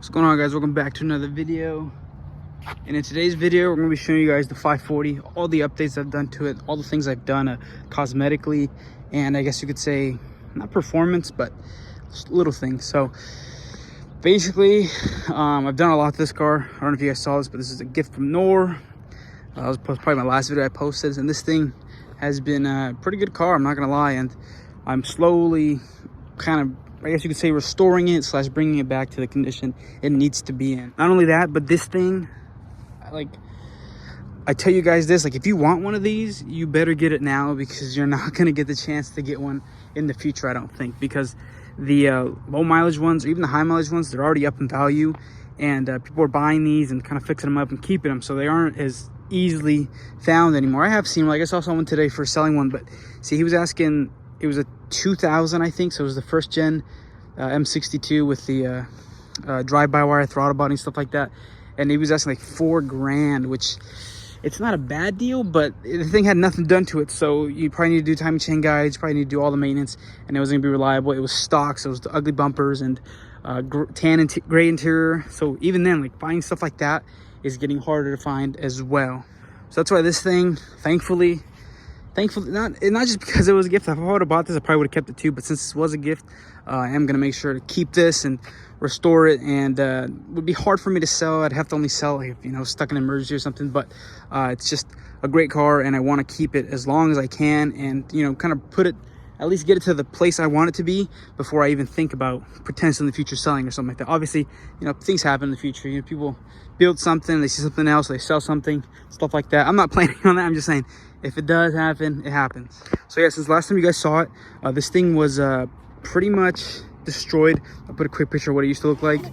What's going on, guys? Welcome back to another video. And in today's video, we're going to be showing you guys the 540, all the updates I've done to it, all the things I've done cosmetically, and I guess you could say not performance, but just little things. So basically, I've done a lot to this car. I don't know if you guys saw this, but this is a gift from Noor. That was probably my last video I posted, and this thing has been a pretty good car, I'm not gonna lie, and I'm slowly kind of, I guess you could say, restoring it / bringing it back to the condition it needs to be in. Not only that, but this thing, like, I tell you guys this, like, if you want one of these, you better get it now, because you're not gonna get the chance to get one in the future, I don't think, because the low mileage ones, or even the high mileage ones, they're already up in value, and people are buying these and kind of fixing them up and keeping them, so they aren't as easily found anymore. I have seen, like, I saw someone today for selling one, but see, he was asking, it was a 2000, I think, so it was the first gen M62 with the drive-by-wire throttle body and stuff like that, and he was asking like $4,000, which it's not a bad deal, but the thing had nothing done to it, so you probably need to do timing chain guides, probably need to do all the maintenance, and it wasn't gonna be reliable. It was stock, so it was the ugly bumpers and tan and gray interior, so even then, like, finding stuff like that is getting harder to find as well. So that's why this thing, thankfully, not just because it was a gift. If I would have bought this, I probably would have kept it too, but since this was a gift, I am going to make sure to keep this and restore it, and it would be hard for me to sell. I'd have to only sell it if, you know, stuck in an emergency or something, but it's just a great car, and I want to keep it as long as I can, and, you know, kind of put it, at least get it to the place I want it to be before I even think about potentially in the future selling or something like that. Obviously, you know, things happen in the future. You know, people build something, they see something else, they sell something, stuff like that. I'm not planning on that. I'm just saying, if it does happen, it happens. So yeah, since last time you guys saw it, this thing was pretty much destroyed. I'll put a quick picture of what it used to look like.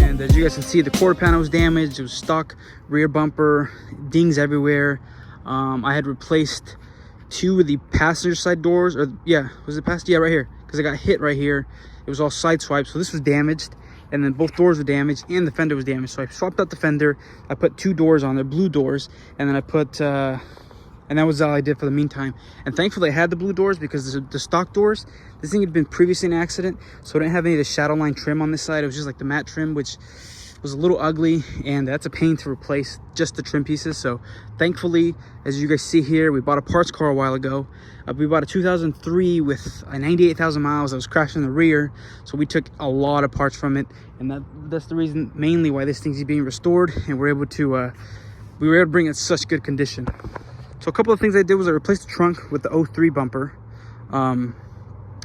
And as you guys can see, the quarter panel was damaged. It was stuck, rear bumper, dings everywhere. I had replaced 2 of the passenger side doors, or yeah, was it past? Yeah, right here, because I got hit right here. It was all side swiped, so this was damaged, and then both doors were damaged and the fender was damaged. So I swapped out the fender, I put 2 doors on there, blue doors, and then I put and that was all I did for the meantime. And thankfully I had the blue doors, because the stock doors, this thing had been previously in an accident, so I didn't have any of the shadow line trim on this side. It was just like the matte trim, which was a little ugly, and that's a pain to replace, just the trim pieces. So thankfully, as you guys see here, we bought a parts car a while ago. We bought a 2003 with 98,000 miles that was crashed in the rear, so we took a lot of parts from it, and that's the reason mainly why this thing's being restored, and we were able to bring it in such good condition. So a couple of things I did was I replaced the trunk with the 03 bumper from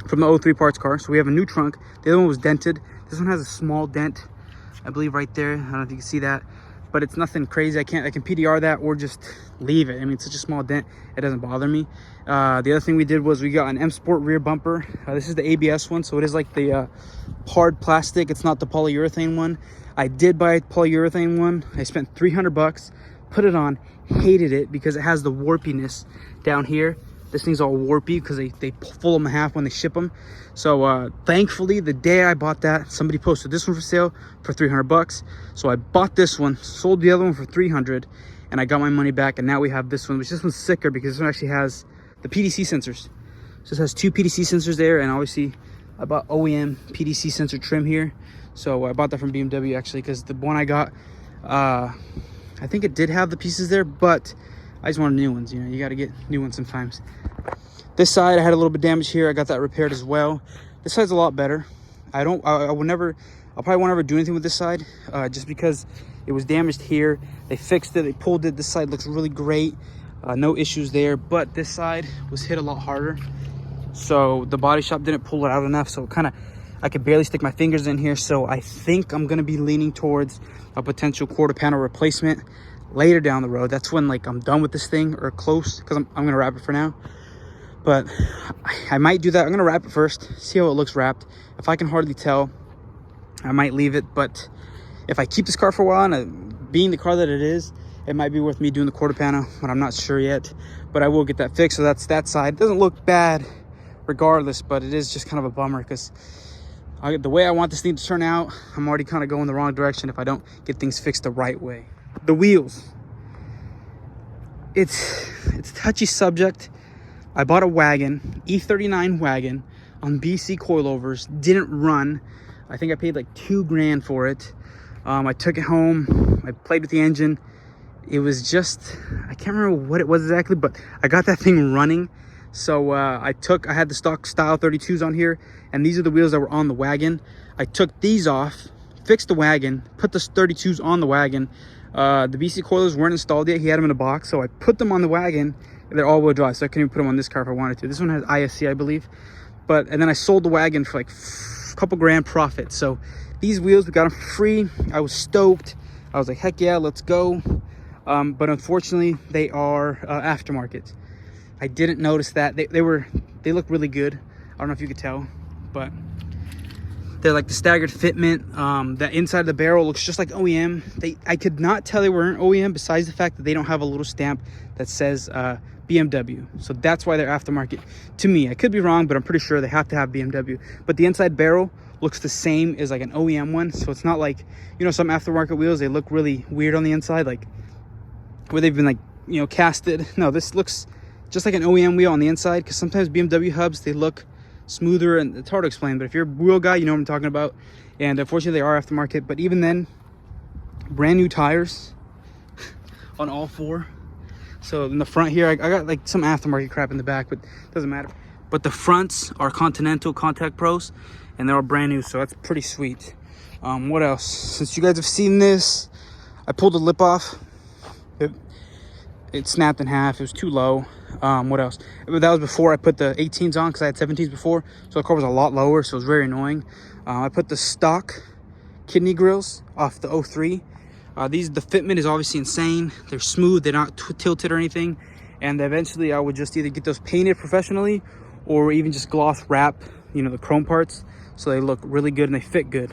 the 03 parts car. So we have a new trunk. The other one was dented. This one has a small dent, I believe, right there. I don't know if you can see that, but it's nothing crazy. I can PDR that or just leave it. I mean, it's such a small dent, it doesn't bother me. The other thing we did was we got an M Sport rear bumper. This is the ABS one, so it is like the hard plastic. It's not the polyurethane one. I did buy a polyurethane one. I spent $300, put it on, hated it because it has the warpiness down here. This thing's all warpy because they pull them in half when they ship them. So thankfully, the day I bought that, somebody posted this one for sale for $300. So I bought this one, sold the other one for $300, and I got my money back. And now we have this one, which this one's sicker because this one actually has the PDC sensors. So this has 2 PDC sensors there, and obviously I bought OEM PDC sensor trim here. So I bought that from BMW actually, because the one I got, I think it did have the pieces there, but I just wanted new ones. You know, you got to get new ones sometimes. This side, I had a little bit of damage here. I got that repaired as well. This side's a lot better. I'll probably won't ever do anything with this side, just because it was damaged here. They fixed it, they pulled it. This side looks really great. No issues there, but this side was hit a lot harder. So the body shop didn't pull it out enough. So I could barely stick my fingers in here. So I think I'm gonna be leaning towards a potential quarter panel replacement later down the road. That's when, like, I'm done with this thing or close, because I'm gonna wrap it for now. But I might do that. I'm gonna wrap it first, see how it looks wrapped. If I can hardly tell, I might leave it. But if I keep this car for a while, and being the car that it is, it might be worth me doing the quarter panel, but I'm not sure yet. But I will get that fixed. So that's that side. It doesn't look bad regardless, but it is just kind of a bummer, because the way I want this thing to turn out, I'm already kind of going the wrong direction if I don't get things fixed the right way. The wheels, it's a touchy subject. I bought a wagon, E39 wagon, on BC coilovers, didn't run. I think I paid like $2,000 for it. I took it home, I played with the engine. It was just, I can't remember what it was exactly, but I got that thing running. So I had the stock style 32s on here, and these are the wheels that were on the wagon. I took these off, fixed the wagon, put the 32s on the wagon. The BC coilers weren't installed yet. He had them in a box, so I put them on the wagon. They're all-wheel drive, so I couldn't even put them on this car if I wanted to. This one has ISC, I believe. And then I sold the wagon for like a couple grand profit. So these wheels, we got them free. I was stoked. I was like, heck yeah, let's go. But unfortunately, they are aftermarket. I didn't notice that. They look really good. I don't know if you could tell, but they're like the staggered fitment. The inside of the barrel looks just like OEM. I could not tell they weren't OEM, besides the fact that they don't have a little stamp that says BMW. So that's why they're aftermarket to me. I could be wrong, but I'm pretty sure they have to have BMW. But the inside barrel looks the same as like an OEM one. So it's not like, you know, some aftermarket wheels, they look really weird on the inside, like where they've been like, you know, casted. No, this looks just like an OEM wheel on the inside, because sometimes BMW hubs, they look smoother, and it's hard to explain, but if you're a wheel guy, you know what I'm talking about. And unfortunately, they are aftermarket, but even then, brand new tires on all four. So in the front here, I got like some aftermarket crap in the back, but it doesn't matter. But the fronts are Continental Contact Pros, and they're all brand new, so that's pretty sweet. What else? Since you guys have seen this, I pulled the lip off. It snapped in half. It was too low. What else? That was before I put the 18s on, because I had 17s before, so the car was a lot lower, so it was very annoying. I put the stock kidney grills off the 03. The fitment is obviously insane. They're smooth, they're not tilted or anything, and eventually I would just either get those painted professionally or even just gloss wrap, you know, the chrome parts, so they look really good and they fit good.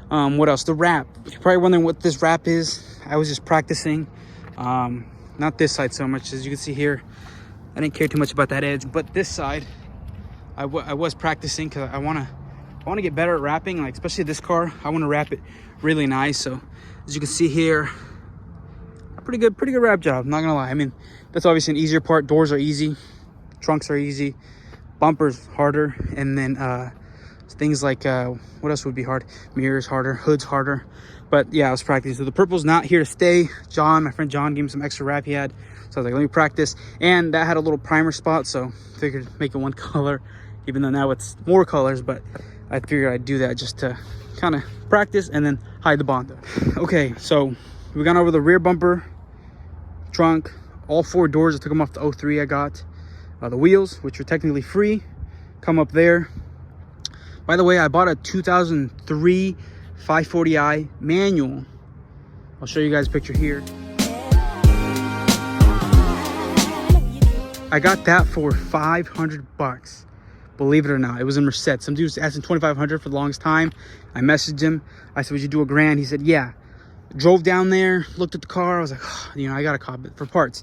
What else? The wrap. You're probably wondering what this wrap is. I was just practicing. Not this side so much, as you can see here. I didn't care too much about that edge, but this side I was practicing, because I want to get better at wrapping, like especially this car. I want to wrap it really nice. So as you can see here, pretty good wrap job, I'm not gonna lie. I mean, that's obviously an easier part. Doors are easy, trunks are easy, bumpers harder, and then things like what else would be hard? Mirrors harder, hoods harder. But yeah, I was practicing. So the purple's not here to stay. My friend John gave me some extra wrap he had, so I was like, let me practice. And that had a little primer spot, so I figured make it one color, even though now it's more colors, but I figured I'd do that just to kind of practice and then hide the bond. Okay, so we got over the rear bumper, trunk, all four doors. I took them off the 03 I got. The wheels, which are technically free, come up there. By the way, I bought a 2003 540i manual. I'll show you guys a picture here. I got that for $500. Believe it or not, it was in Merced. Some dude was asking $2,500 for the longest time. I messaged him. I said, would you do $1,000? He said, yeah. Drove down there, looked at the car. I was like, oh, you know, I got to cop it for parts.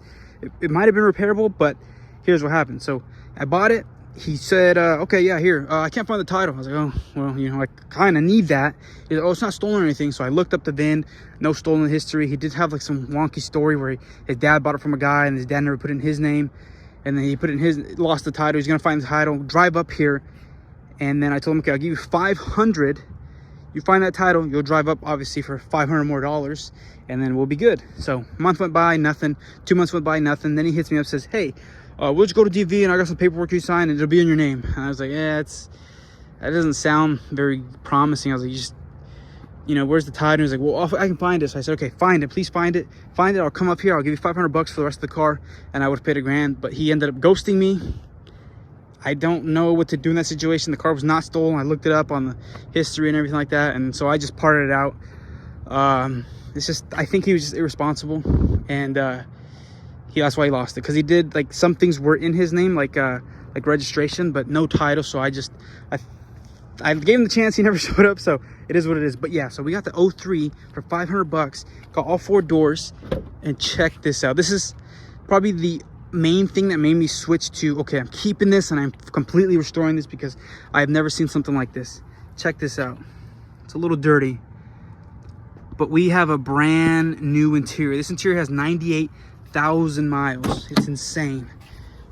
It might have been repairable, but here's what happened. So I bought it. He said, okay, yeah, here. I can't find the title. I was like, oh, well, you know, I kind of need that. He said, oh, it's not stolen or anything. So I looked up the VIN, no stolen history. He did have like some wonky story where his dad bought it from a guy and his dad never put it in his name. And then he put it in his, lost the title. He's going to find the title, drive up here. And then I told him, okay, I'll give you $500. You find that title, you'll drive up obviously for $500 more, and then we'll be good. So a month went by, nothing. 2 months went by, nothing. Then he hits me up, says, hey, we'll just go to DV and I got some paperwork you sign and it'll be in your name. And I was like, yeah, that doesn't sound very promising. I was like, you know, where's the title? And he was like, well, I can find it. So I said, okay, find it, please find it. Find it, I'll come up here, I'll give you $500 for the rest of the car. And I would have paid $1,000, but he ended up ghosting me. I don't know what to do in that situation. The car was not stolen. I looked it up on the history and everything like that. And so I just parted it out. It's just, I think he was just irresponsible. And that's why he lost it. Because he did, like, some things were in his name, like registration, but no title. So I gave him the chance. He never showed up. So it is what it is. But yeah, so we got the 03 for $500. Got all four doors. And check this out. This is probably the main thing that made me switch to, okay, I'm keeping this and I'm completely restoring this, because I have never seen something like this. Check this out. It's a little dirty, but we have a brand new interior. This interior has 98,000 miles. It's insane.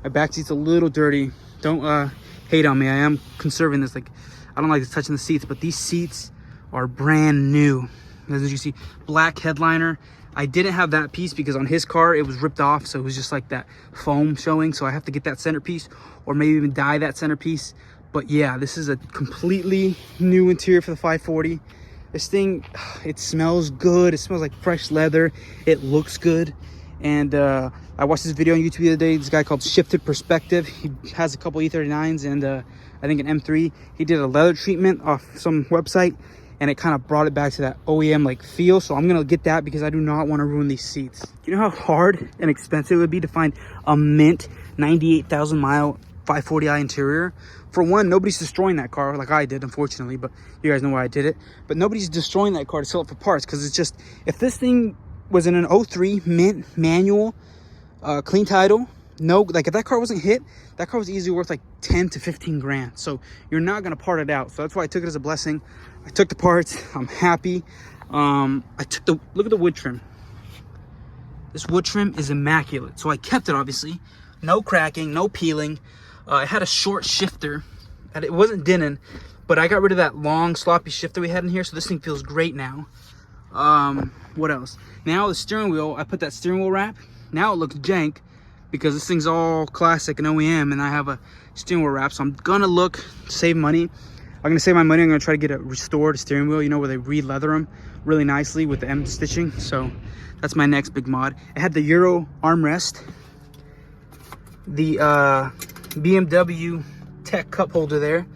My back seat's a little dirty. Don't hate on me. I am conserving this. Like, I don't like touching the seats, but these seats are brand new. As you see, black headliner. I didn't have that piece because on his car it was ripped off, so it was just like that foam showing. So I have to get that centerpiece, or maybe even dye that centerpiece. But yeah, this is a completely new interior for the 540. This thing, it smells good. It smells like fresh leather. It looks good. And I watched this video on YouTube the other day. This guy called Shifted Perspective. He has a couple E39s and I think an M3. He did a leather treatment off some website, and it kind of brought it back to that OEM like feel. So I'm gonna get that because I do not want to ruin these seats. You know how hard and expensive it would be to find a mint 98,000 mile 540i interior? For one, nobody's destroying that car like I did, unfortunately, but you guys know why I did it. But nobody's destroying that car to sell it for parts, because it's just, if this thing was in an 03 mint manual, clean title, no, like if that car wasn't hit, that car was easily worth like 10 to 15 grand. So you're not gonna part it out. So that's why I took it as a blessing. I took the parts. I'm happy. I took the, look at the wood trim. This wood trim is immaculate. So I kept it, obviously. No cracking, no peeling. It had a short shifter, and it wasn't dinning, but I got rid of that long sloppy shifter we had in here, so this thing feels great now. What else? Now the steering wheel, I put that steering wheel wrap. Now it looks jank because this thing's all classic and OEM, and I have a steering wheel wrap, so I'm gonna save money. I'm gonna save my money. I'm gonna try to get a restored steering wheel, you know, where they re-leather them really nicely with the M stitching. So that's my next big mod. It had the Euro armrest, the BMW Tech cup holder there.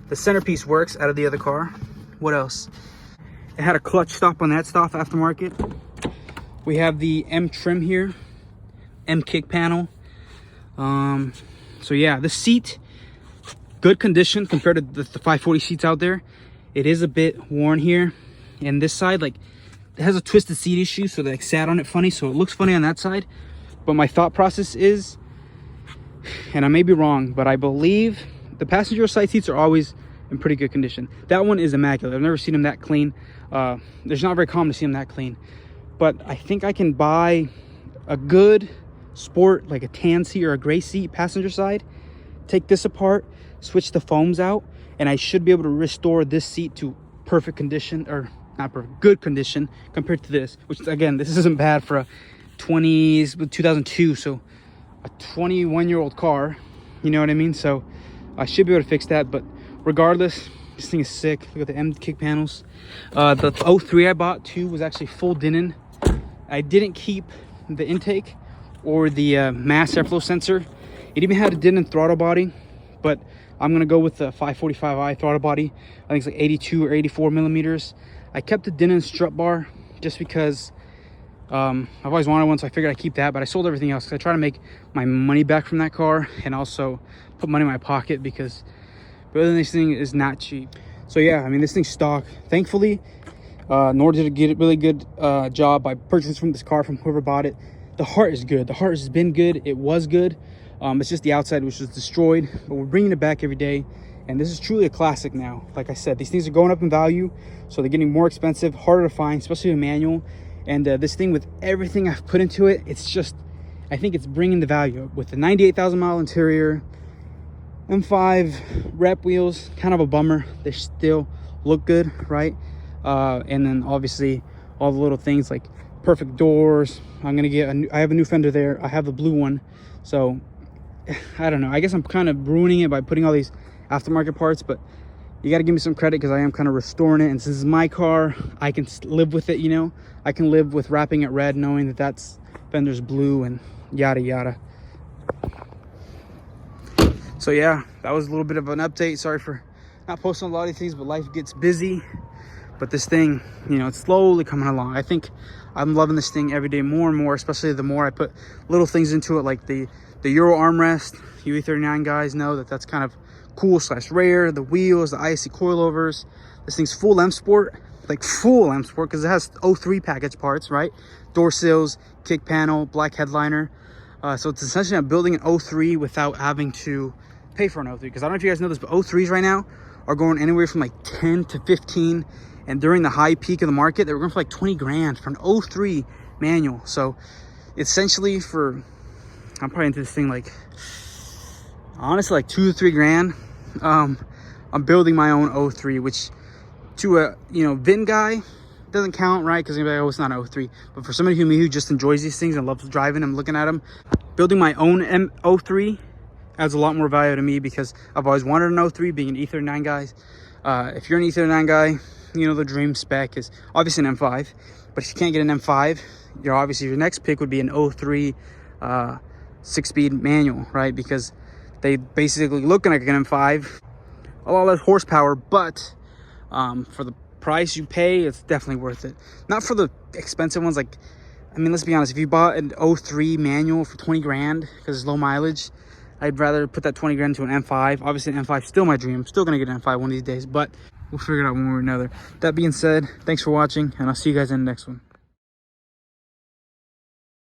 The centerpiece works out of the other car. What else? It had a clutch stop on that stuff, aftermarket. We have the M trim here, M kick panel. So yeah, the seat, good condition compared to the 540 seats out there. It is a bit worn here, and this side, like, it has a twisted seat issue, so they like sat on it funny, so it looks funny on that side. But my thought process is, and I may be wrong, but I believe the passenger side seats are always in pretty good condition. That one is immaculate. I've never seen them that clean. There's not very common to see them that clean. But I think I can buy a good sport, like a tan seat or a gray seat passenger side, take this apart, switch the foams out, and I should be able to restore this seat to perfect condition, or not perfect, good condition compared to this, which again, this isn't bad for a 2002, so a 21-year-old car, you know what I mean? So I should be able to fix that. But regardless, this thing is sick. Look at the M kick panels. The 03 I bought too was actually full Denon. I didn't keep the intake or the mass airflow sensor. It even had a Denon throttle body, but I'm gonna go with the 545i throttle body. I think it's like 82 or 84 millimeters. I kept the Denon strut bar just because I've always wanted one, so I figured I'd keep that, but I sold everything else because I try to make my money back from that car and also put money in my pocket, because building this thing is not cheap. So yeah, I mean, this thing's stock. Thankfully, nor did it get a really good job by purchasing from this car from whoever bought it. The heart is good. The heart has been good. It was good. It's just the outside which was destroyed, but we're bringing it back every day, and this is truly a classic now. Like I said, these things are going up in value, so they're getting more expensive, harder to find, especially a manual. And this thing, with everything I've put into it, it's just, I think it's bringing the value up. With the 98,000 mile interior, M5 rep wheels, kind of a bummer. They still look good, right? And then obviously all the little things like perfect doors. I'm gonna get I have a new fender there. I have the blue one, so I don't know. I guess I'm kind of ruining it by putting all these aftermarket parts, but you got to give me some credit because I am kind of restoring it, and since it's my car, I can live with it, you know. I can live with wrapping it red, knowing that that's fender's blue and yada yada. So yeah, that was a little bit of an update. Sorry for not posting a lot of things, but life gets busy. But this thing, you know, it's slowly coming along. I think I'm loving this thing every day more and more, especially the more I put little things into it, like the Euro armrest. You E39 guys know that that's kind of cool / rare. The wheels, the ISC coilovers. This thing's full M Sport, like full M Sport, because it has 03 package parts, right? Door sills, kick panel, black headliner. So it's essentially I'm building an 03 without having to pay for an 03. Because I don't know if you guys know this, but 03s right now are going anywhere from like 10 to 15. And during the high peak of the market, they were going for like 20 grand for an 03 manual. So essentially I'm probably into this thing like, honestly, like 2 to 3 grand. I'm building my own 03, which to a, you know, VIN guy doesn't count, right? Because you're like, oh, it's not an 03. But for somebody who just enjoys these things and loves driving them, looking at them, building my own 03 adds a lot more value to me, because I've always wanted an 03, being an E39 guy. If you're an E39 guy, you know, the dream spec is obviously an M5. But if you can't get an M5, you're obviously, your next pick would be an 03 6-speed manual, right? Because they basically looking like an M5, a lot less horsepower, but for the price you pay, it's definitely worth it. Not for the expensive ones. Like, I mean, let's be honest, if you bought an 03 manual for 20 grand because it's low mileage, I'd rather put that 20 grand into an M5. Obviously an M5 is still my dream. I'm still gonna get an M5 one of these days, but we'll figure it out one way or another. That being said, thanks for watching, and I'll see you guys in the next one.